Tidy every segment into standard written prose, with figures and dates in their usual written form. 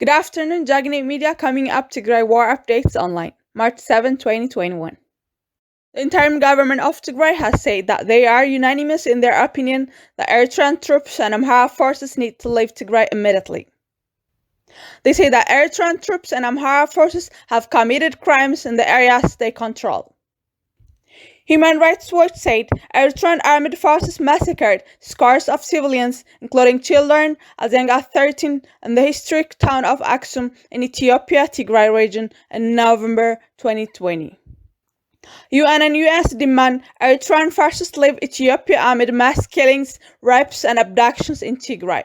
Good afternoon, Jagnate Media coming up Tigray War Updates Online, March 7, 2021. The interim government of Tigray has said that they are unanimous in their opinion that Eritrean troops and Amhara forces need to leave Tigray immediately. They say that Eritrean troops and Amhara forces have committed crimes in the areas they control. Human Rights Watch said Eritrean armed forces massacred scores of civilians, including children as young as 13, in the historic town of Aksum in Ethiopia, Tigray region in November 2020. UN and US demand Eritrean forces leave Ethiopia amid mass killings, rapes, and abductions in Tigray.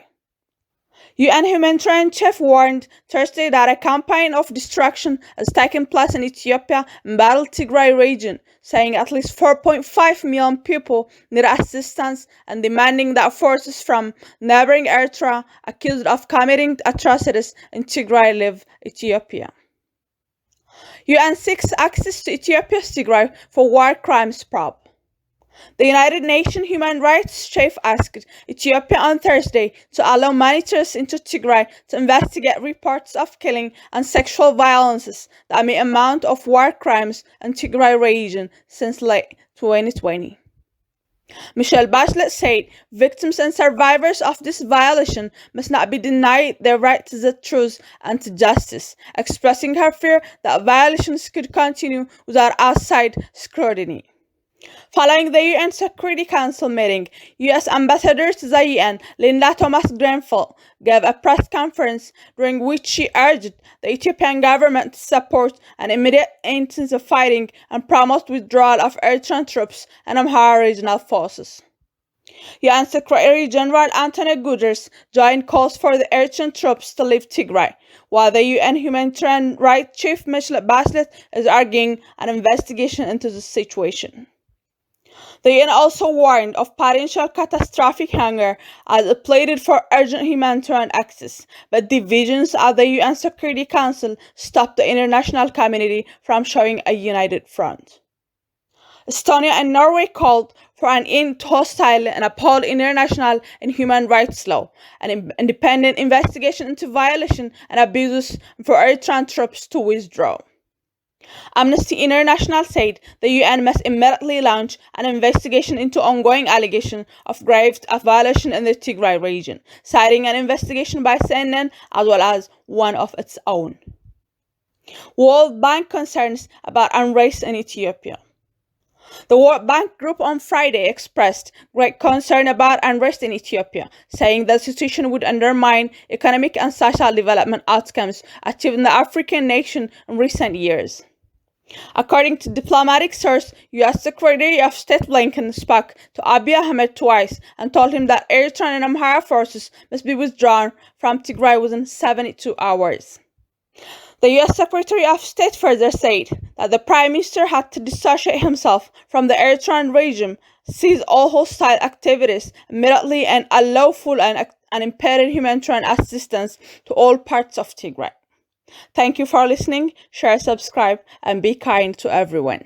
UN humanitarian chief warned Thursday that a campaign of destruction has taken place in Ethiopia and battled Tigray region, saying at least 4.5 million people need assistance and demanding that forces from neighboring Eritrea accused of committing atrocities in Tigray leave Ethiopia. UN seeks access to Ethiopia's Tigray for war crimes probe. The United Nations Human Rights Chief asked Ethiopia on Thursday to allow monitors into Tigray to investigate reports of killing and sexual violences that may amount of war crimes in Tigray region since late 2020. Michelle Bachelet said victims and survivors of this violation must not be denied their right to the truth and to justice, expressing her fear that violations could continue without outside scrutiny. Following the UN Security Council meeting, US Ambassador to the UN, Linda Thomas-Greenfield, gave a press conference during which she urged the Ethiopian government to support an immediate end to the fighting and promote withdrawal of Eritrean troops and Amhara regional forces. UN Secretary General Antonio Guterres joined calls for the Eritrean troops to leave Tigray, while the UN Humanitarian Rights Chief Michelle Bachelet is arguing an investigation into the situation. The UN also warned of potential catastrophic hunger as it pleaded for urgent humanitarian access, but divisions at the UN Security Council stopped the international community from showing a united front. Estonia and Norway called for an end to hostile and upheld international and human rights law, an independent investigation into violation and abuses for Eritrean troops to withdraw. Amnesty International said the UN must immediately launch an investigation into ongoing allegations of grave violation in the Tigray region, citing an investigation by CNN as well as one of its own. World Bank concerns about unrest in Ethiopia. The World Bank Group on Friday expressed great concern about unrest in Ethiopia, saying the situation would undermine economic and social development outcomes achieved in the African nation in recent years. According to diplomatic source, US Secretary of State Blinken spoke to Abiy Ahmed twice and told him that Eritrean and Amhara forces must be withdrawn from Tigray within 72 hours. The US Secretary of State further said that the Prime Minister had to dissociate himself from the Eritrean regime, cease all hostile activities immediately, and allow full and unimpeded humanitarian assistance to all parts of Tigray. Thank you for listening, share, subscribe, and be kind to everyone.